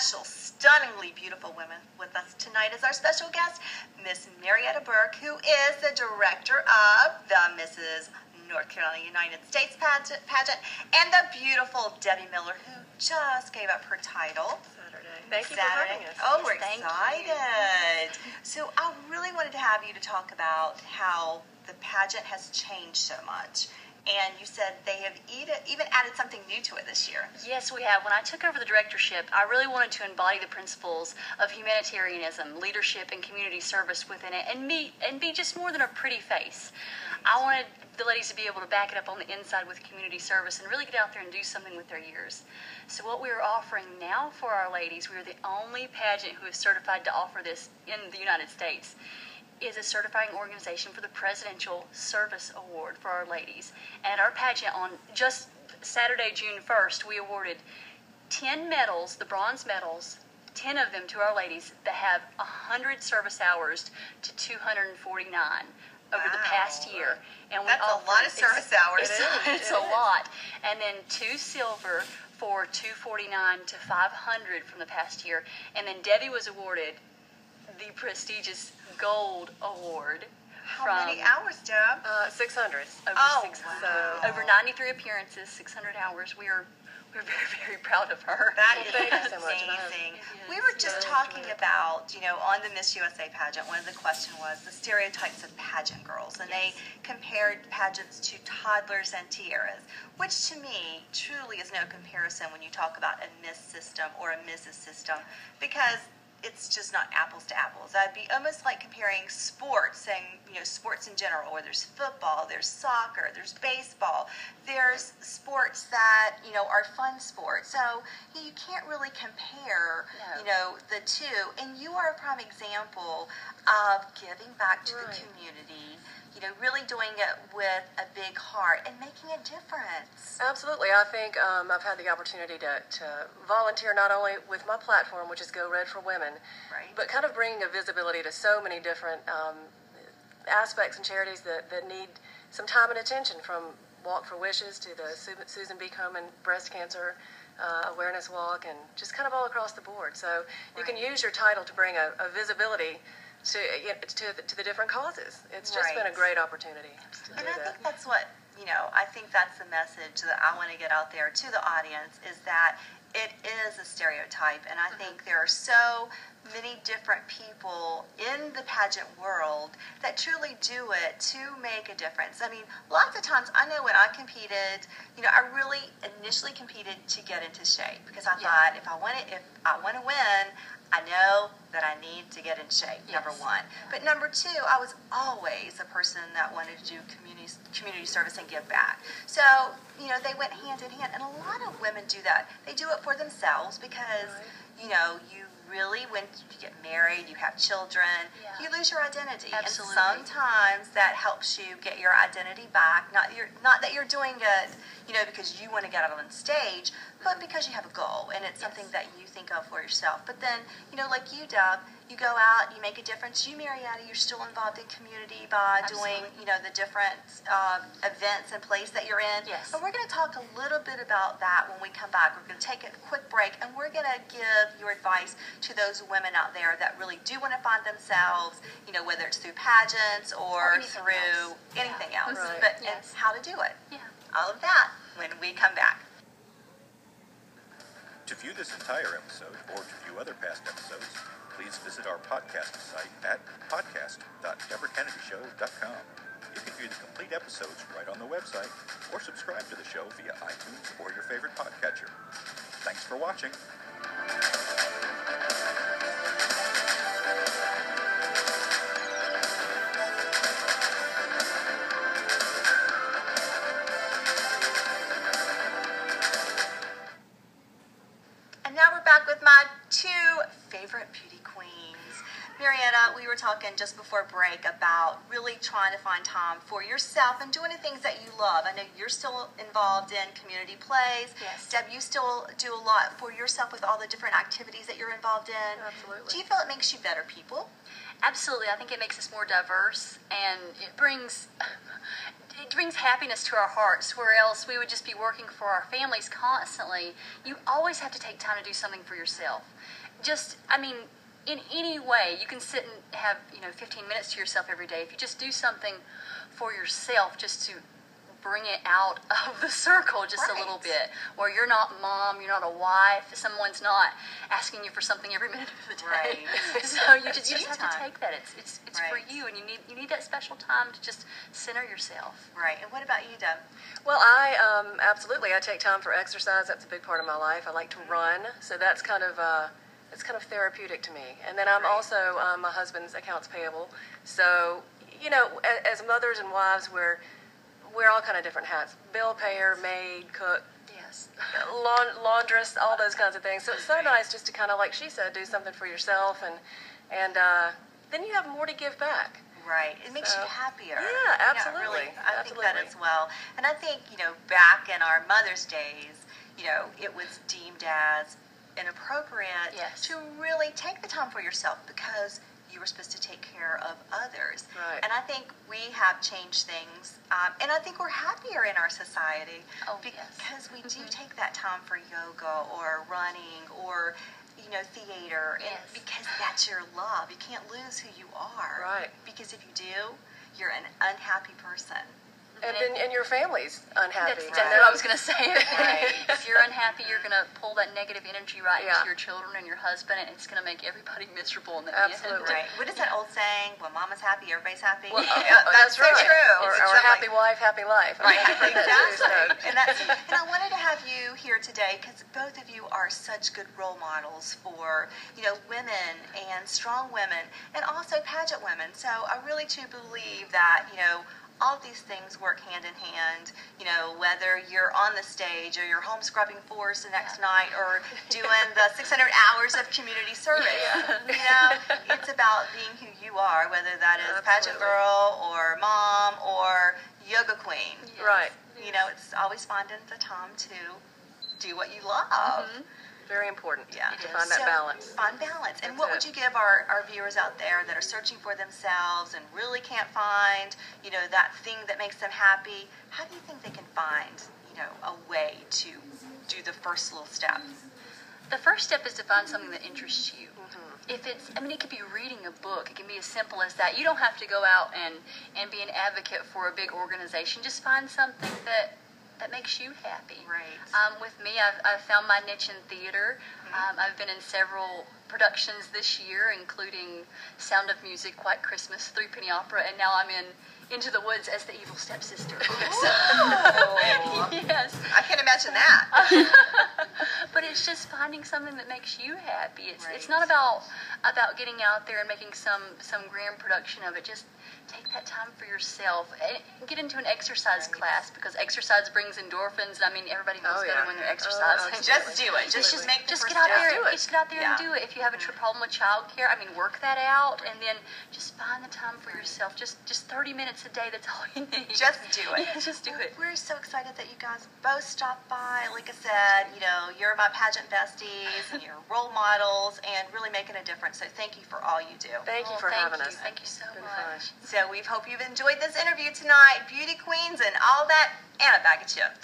special, stunningly beautiful women with us tonight as our special guest, Miss Marietta Burke, who is the director of the Mrs. North Carolina United States pageant, and the beautiful Debbie Miller, who just gave up her title. Thank you for having us. Oh, we're excited. So I really wanted to have you to talk about how the pageant has changed so much. And you said they have even added something new to it this year. Yes, we have. When I took over the directorship, I really wanted to embody the principles of humanitarianism, leadership, and community service within it, and be just more than a pretty face. I wanted the ladies to be able to back it up on the inside with community service and really get out there and do something with their years. So what we are offering now for our ladies, we are the only pageant who is certified to offer this in the United States, is a certifying organization for the Presidential Service Award for our ladies. And at our pageant on just Saturday, June 1st, we awarded 10 medals, the bronze medals, 10 of them to our ladies that have 100 service hours to 249 over the past year. And that's a lot of service hours. It's a lot. And then 2 silver for 249 to 500 from the past year. And then Debbie was awarded the prestigious Gold Award. How many hours, Deb? 600. Over 93 appearances, 600 hours. We're very, very proud of her. That is amazing. We were just talking about, on the Miss USA pageant, one of the questions was the stereotypes of pageant girls. And they compared pageants to toddlers and tiaras, which to me truly is no comparison when you talk about a Miss system or a Mrs. system, because it's just not apples to apples. That'd be almost like comparing sports, saying, sports in general, where there's football, there's soccer, there's baseball, there's sports that, are fun sports. So you can't really compare, the two. And you are a prime example of giving back to the community, really doing it with a big heart and making a difference. Absolutely. I think I've had the opportunity to volunteer not only with my platform, which is Go Red for Women, but kind of bringing a visibility to so many different aspects and charities that need some time and attention, from Walk for Wishes to the Susan B. Komen Breast Cancer Awareness Walk, and just kind of all across the board. So you can use your title to bring a visibility to the different causes. It's just been a great opportunity to do that. And I think that's what, I think that's the message that I want to get out there to the audience, is that it is a stereotype. And I think there are so many different people in the pageant world that truly do it to make a difference. I mean, lots of times, I know when I competed, I really initially competed to get into shape, because I thought if I want to win, I know that I need to get in shape, number one. But number two, I was always a person that wanted to do community service and give back. So, they went hand in hand. And a lot of women do that. They do it for themselves because, you really, when you get married, you have children, you lose your identity. Absolutely. And sometimes that helps you get your identity back. Not that you're doing it, because you want to get out on stage, but because you have a goal and it's something that you think of for yourself. But then, like you, Deb, you go out, you make a difference. You, Marietta, you're still involved in community by doing, the different events and plays that you're in. Yes. But we're going to talk a little bit about that when we come back. We're going to take a quick break, and we're going to give your advice to those women out there that really do want to find themselves, whether it's through pageants or through anything else. But it's how to do it. All of that when we come back. To view this entire episode or to view other past episodes, please visit our podcast site at podcast.debrakennedyshow.com. You can view the complete episodes right on the website, or subscribe to the show via iTunes or your favorite podcatcher. Thanks for watching. talking just before break about really trying to find time for yourself and doing the things that you love. I know you're still involved in community plays. Yes. Deb, you still do a lot for yourself with all the different activities that you're involved in. Absolutely. Do you feel it makes you better people? Absolutely. I think it makes us more diverse, and it brings happiness to our hearts, where else we would just be working for our families constantly. You always have to take time to do something for yourself. In any way, you can sit and have 15 minutes to yourself every day. If you just do something for yourself, just to bring it out of the circle just a little bit, where you're not mom, you're not a wife, someone's not asking you for something every minute of the day. Right. So you just have to take that. It's for you, and you need that special time to just center yourself. Right. And what about you, Deb? Well, I absolutely. I take time for exercise. That's a big part of my life. I like to run, so that's kind of it's kind of therapeutic to me. And then I'm also my husband's accounts payable. So as mothers and wives, wear all kind of different hats: bill payer, maid, cook, laundress, all those kinds of things. So it's so nice just to kind of, like she said, do something for yourself, and then you have more to give back. Right. It makes you happier. Yeah, absolutely. Really, I think that as well. And I think, back in our Mother's days, it was deemed as inappropriate to really take the time for yourself because you were supposed to take care of others. Right. And I think we have changed things. And I think we're happier in our society because we do take that time for yoga or running or theater, and because that's your love. You can't lose who you are. Right. Because if you do, you're an unhappy person. And your family's unhappy. That's exactly what I was going to say. Right. If you're unhappy, you're going to pull that negative energy right into your children and your husband, and it's going to make everybody miserable in the end. Right. What is that old saying? When mama's happy, everybody's happy. Well, that's so right. true. Or happy wife, happy life. Right. Exactly. And I wanted to have you here today because both of you are such good role models for women and strong women, and also pageant women. So I really do believe that all of these things work hand in hand, whether you're on the stage or you're home scrubbing floors the next night or doing the 600 hours of community service. It's about being who you are, whether that is pageant girl or mom or yoga queen. Yes. Right. It's always finding the time to do what you love. Mm-hmm. Very important to find So, that balance. Find balance. And what would you give our viewers out there that are searching for themselves and really can't find, that thing that makes them happy? How do you think they can find, a way to do the first little step? The first step is to find something that interests you. If it could be reading a book. It can be as simple as that. You don't have to go out and be an advocate for a big organization. Just find something that makes you happy. Right. With me, I've found my niche in theater. I've been in several productions this year, including Sound of Music, White Christmas, Three Penny Opera, and now I'm in Into the Woods as the evil stepsister. Yes. I can't imagine that. But it's just finding something that makes you happy. It's not about getting out there and making some grand production of it. Just take that time for yourself and get into an exercise class, because exercise brings endorphins. Everybody feels better when they're exercising. Just do it. Just get out there and do it. If you have a problem with childcare, work that out, and then just find the time for yourself. Just 30 minutes a day. That's all you need. Just do it. Yeah, just do it. We're so excited that you guys both stopped by. Like I said, you're my pageant besties and you're role models and really making a difference. So thank you for all you do. Thank you for having us. Thank you so much. So we hope you've enjoyed this interview tonight. Beauty queens and all that, and a bag of chips.